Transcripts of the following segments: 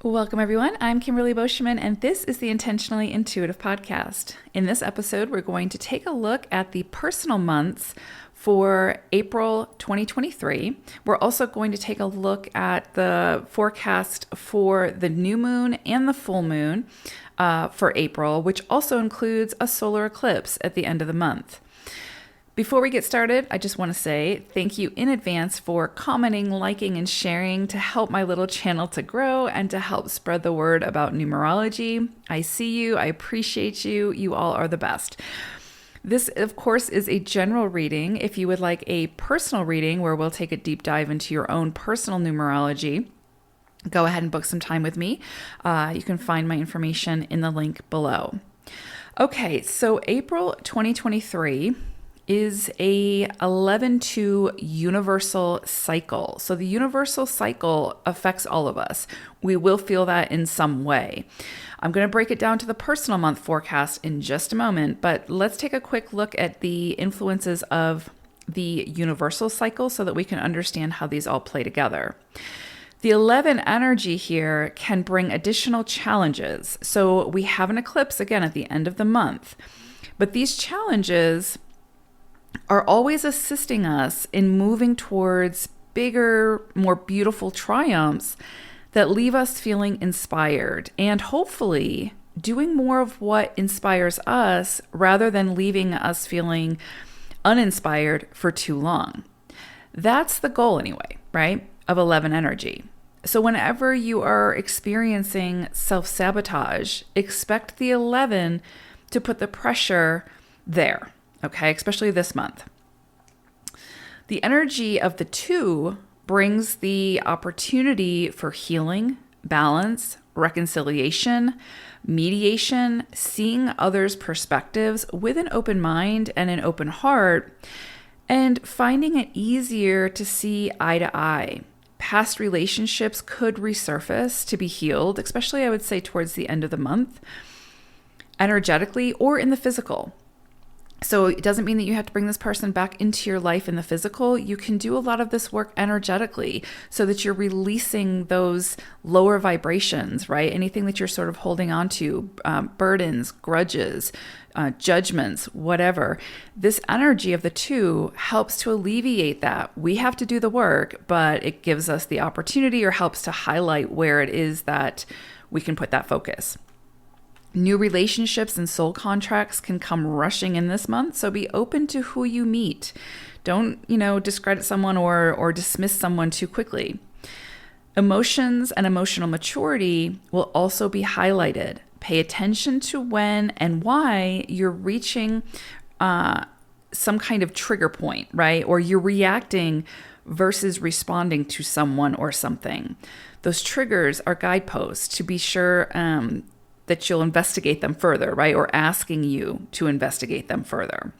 Welcome, everyone. I'm Kimberly Boschman, and this is the Intentionally Intuitive Podcast. In this episode, we're going to take a look at the personal months for April 2023. We're also going to take a look at the forecast for the new moon and the full moon for April, which also includes a solar eclipse at the end of the month. Before we get started, I just want to say thank you in advance for commenting, liking, and sharing to help my little channel to grow and to help spread the word about numerology. I see you. I appreciate you. You all are the best. This, of course, is a general reading. If you would like a personal reading where we'll take a deep dive into your own personal numerology, go ahead and book some time with me. You can find my information in the link below. Okay, so April 2023 is a 11-2 universal cycle. So the universal cycle affects all of us. We will feel that in some way. I'm going to break it down to the personal month forecast in just a moment, but let's take a quick look at the influences of the universal cycle so that we can understand how these all play together. The 11 energy here can bring additional challenges. So we have an eclipse again at the end of the month, but these challenges are always assisting us in moving towards bigger, more beautiful triumphs that leave us feeling inspired and hopefully doing more of what inspires us rather than leaving us feeling uninspired for too long. That's the goal anyway, right? Of 11 energy. So whenever you are experiencing self-sabotage, expect the 11 to put the pressure there. Okay, especially this month. The energy of the 2 brings the opportunity for healing, balance, reconciliation, mediation, seeing others' perspectives with an open mind and an open heart, and finding it easier to see eye to eye. Past relationships could resurface to be healed, especially I would say towards the end of the month, energetically or in the physical. So it doesn't mean that you have to bring this person back into your life in the physical. You can do a lot of this work energetically so that you're releasing those lower vibrations, right? Anything that you're sort of holding on to, burdens, grudges, judgments, whatever. This energy of the 2 helps to alleviate that. We have to do the work, but it gives us the opportunity or helps to highlight where it is that we can put that focus. New relationships and soul contracts can come rushing in this month, so be open to who you meet. Don't, discredit someone or dismiss someone too quickly. Emotions and emotional maturity will also be highlighted. Pay attention to when and why you're reaching some kind of trigger point, right? Or you're reacting versus responding to someone or something. Those triggers are guideposts to be sure that you'll investigate them further, right? Or asking you to investigate them further.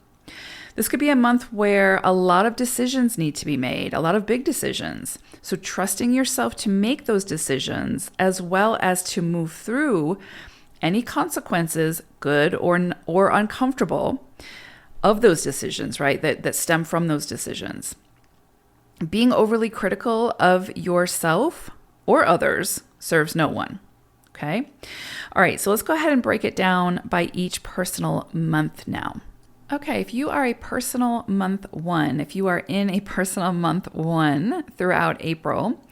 This could be a month where a lot of decisions need to be made, a lot of big decisions. So trusting yourself to make those decisions as well as to move through any consequences, good or uncomfortable, of those decisions, right? That stem from those decisions. Being overly critical of yourself or others serves no one. Okay. All right. So let's go ahead and break it down by each personal month now. Okay. If you are a personal month 1, if you are in a personal month 1 throughout April,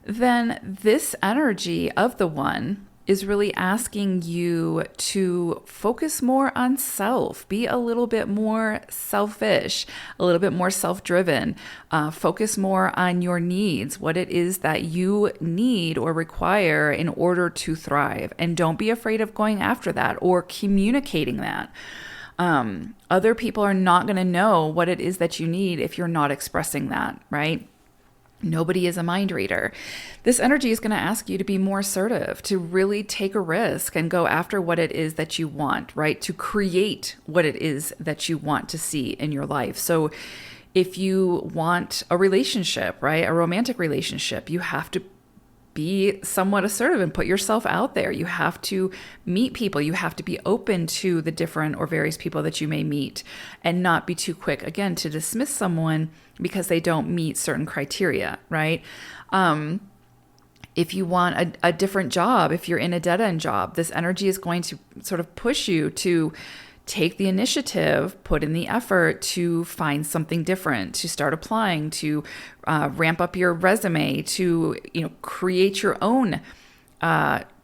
then this energy of the 1 is really asking you to focus more on self, be a little bit more selfish, a little bit more self-driven, focus more on your needs, what it is that you need or require in order to thrive. And don't be afraid of going after that or communicating that. Other people are not going to know what it is that you need if you're not expressing that, right? Nobody is a mind reader. This energy is going to ask you to be more assertive, to really take a risk and go after what it is that you want, right? To create what it is that you want to see in your life. So if you want a relationship, right? A romantic relationship, you have to be somewhat assertive and put yourself out there. You have to meet people. You have to be open to the different or various people that you may meet and not be too quick, again, to dismiss someone because they don't meet certain criteria, right? If you want a different job, if you're in a dead-end job, this energy is going to sort of push you to take the initiative, put in the effort to find something different, to start applying, to ramp up your resume, to create your own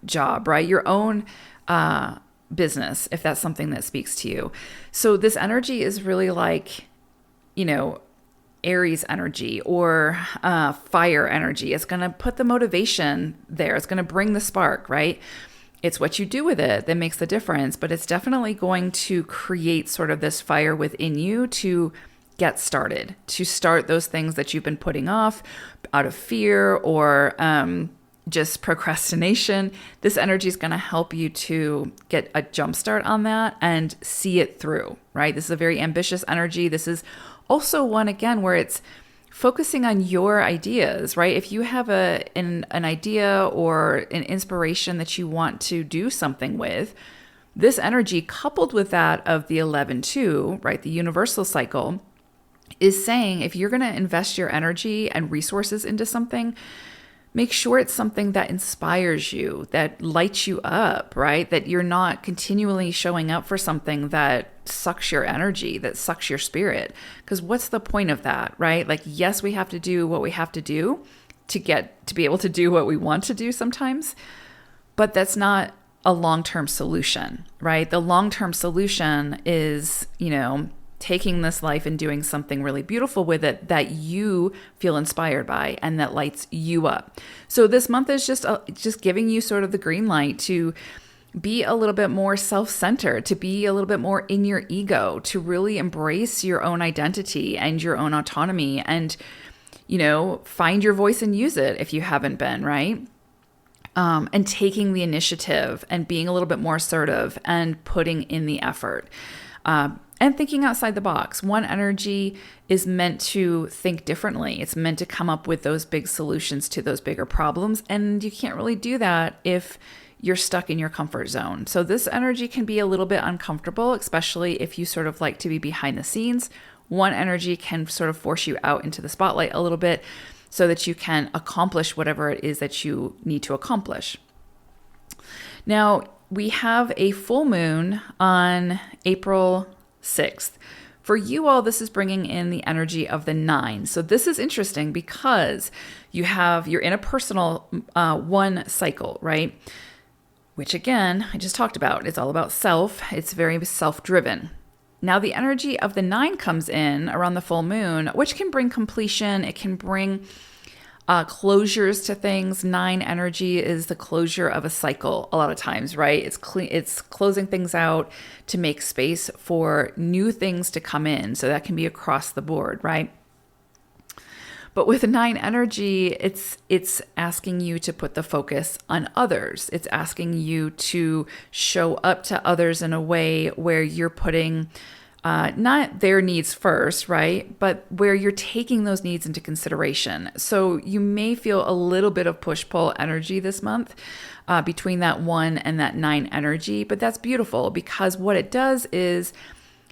job, right? Your own business, if that's something that speaks to you. So this energy is really like, Aries energy or fire energy. It's going to put the motivation there. It's going to bring the spark, right? It's what you do with it that makes the difference, but it's definitely going to create sort of this fire within you to get started, to start those things that you've been putting off out of fear or just procrastination. This energy is going to help you to get a jump start on that and see it through, right? This is a very ambitious energy. This is also one, again, where it's focusing on your ideas, right? If you have an idea or an inspiration that you want to do something with, this energy coupled with that of the 11-2, right, the universal cycle, is saying if you're going to invest your energy and resources into something, make sure it's something that inspires you, that lights you up, right? That you're not continually showing up for something that sucks your energy, that sucks your spirit. Because what's the point of that, right? Like, yes, we have to do what we have to do to be able to do what we want to do sometimes, but that's not a long-term solution, right? The long-term solution is, taking this life and doing something really beautiful with it that you feel inspired by and that lights you up. So this month is just giving you sort of the green light to be a little bit more self-centered, to be a little bit more in your ego, to really embrace your own identity and your own autonomy and, find your voice and use it if you haven't been, right? And taking the initiative and being a little bit more assertive and putting in the effort. And thinking outside the box. One energy is meant to think differently. It's meant to come up with those big solutions to those bigger problems. And you can't really do that if you're stuck in your comfort zone. So this energy can be a little bit uncomfortable, especially if you sort of like to be behind the scenes. One energy can sort of force you out into the spotlight a little bit so that you can accomplish whatever it is that you need to accomplish. Now, we have a full moon on April 6th. For you all, this is bringing in the energy of the 9. So this is interesting because you're in a personal one cycle, right? Which again, I just talked about. It's all about self. It's very self-driven. Now the energy of the 9 comes in around the full moon, which can bring completion. It can bring closures to things. 9 energy is the closure of a cycle a lot of times, right? It's closing things out to make space for new things to come in. So that can be across the board, right? But with 9 energy, it's asking you to put the focus on others. It's asking you to show up to others in a way where you're putting not their needs first, right? But where you're taking those needs into consideration. So you may feel a little bit of push-pull energy this month between that 1 and that 9 energy, but that's beautiful because what it does is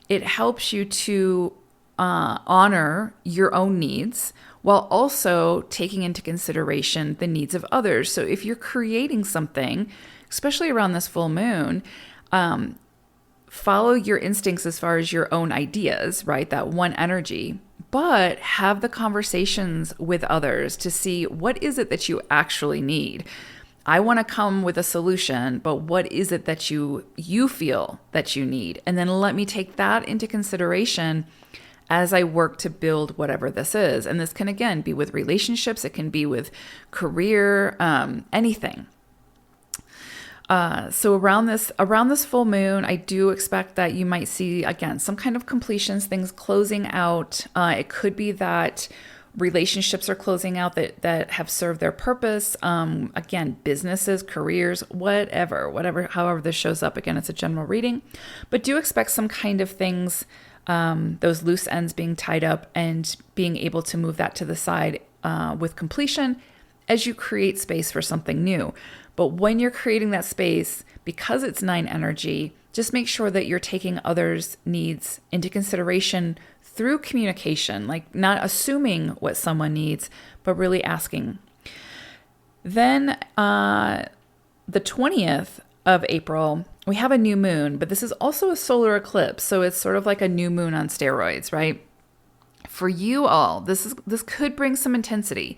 it helps you to honor your own needs while also taking into consideration the needs of others. So if you're creating something, especially around this full moon, follow your instincts as far as your own ideas, right? That 1 energy, but have the conversations with others to see what is it that you actually need. I want to come with a solution, but what is it that you feel that you need? And then let me take that into consideration as I work to build whatever this is. And this can, again, be with relationships. It can be with career, anything. So around this full moon, I do expect that you might see, again, some kind of completions, things closing out. It could be that relationships are closing out that have served their purpose. Again, businesses, careers, whatever, however this shows up. Again, it's a general reading, but do expect some kind of things, those loose ends being tied up and being able to move that to the side with completion as you create space for something new. But when you're creating that space, because it's 9 energy, just make sure that you're taking others' needs into consideration through communication, like not assuming what someone needs, but really asking. Then the 20th of April, we have a new moon, but this is also a solar eclipse. So it's sort of like a new moon on steroids, right? For you all, this could bring some intensity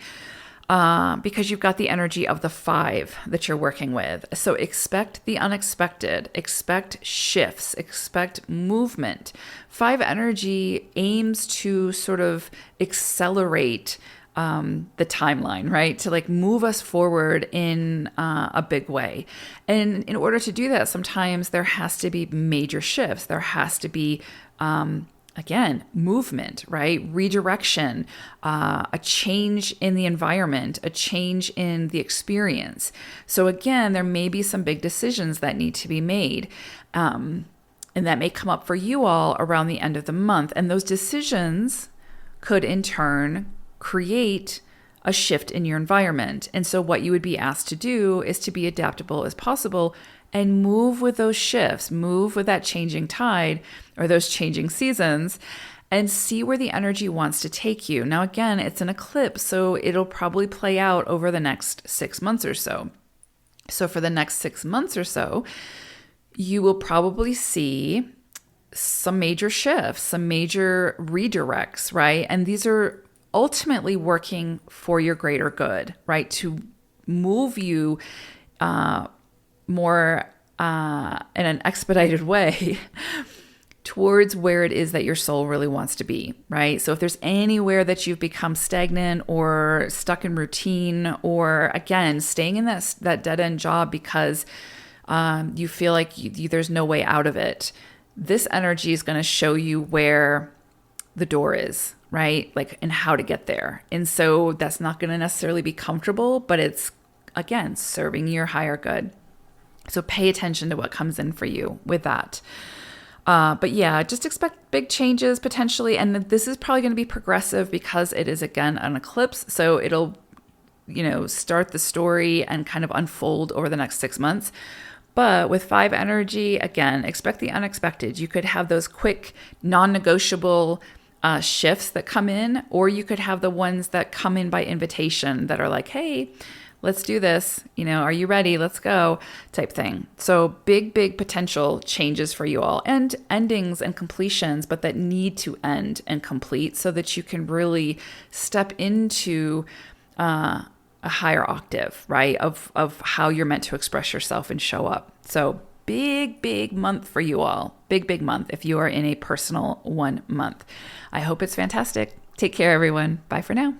because you've got the energy of the 5 that you're working with. So expect the unexpected, expect shifts, expect movement. 5 energy aims to sort of accelerate the timeline, right? To like move us forward in a big way. And in order to do that, sometimes there has to be major shifts. There has to be, again, movement, right? Redirection, a change in the environment, a change in the experience. So again, there may be some big decisions that need to be made. And that may come up for you all around the end of the month. And those decisions could in turn create a shift in your environment. And so what you would be asked to do is to be adaptable as possible and move with those shifts, move with that changing tide or those changing seasons, and see where the energy wants to take you. Now, again, it's an eclipse, so it'll probably play out over the next 6 months or so. So for the next 6 months or so, you will probably see some major shifts, some major redirects, right? And these are ultimately working for your greater good, right? To move you more in an expedited way towards where it is that your soul really wants to be, right? So if there's anywhere that you've become stagnant or stuck in routine, or again, staying in that dead-end job because you feel like there's no way out of it, this energy is going to show you where the door is, right? Like, and how to get there. And so that's not going to necessarily be comfortable, but it's, again, serving your higher good. So pay attention to what comes in for you with that. But yeah, just expect big changes potentially. And this is probably going to be progressive because it is, again, an eclipse. So it'll, start the story and kind of unfold over the next 6 months. But with 5 energy, again, expect the unexpected. You could have those quick, non-negotiable shifts that come in, or you could have the ones that come in by invitation that are like, hey, let's do this. Are you ready? Let's go type thing. So big potential changes for you all, and endings and completions, but that need to end and complete so that you can really step into a higher octave, right? Of how you're meant to express yourself and show up. So big month for you all. Big month if you are in a personal 1 month. I hope it's fantastic. Take care, everyone. Bye for now.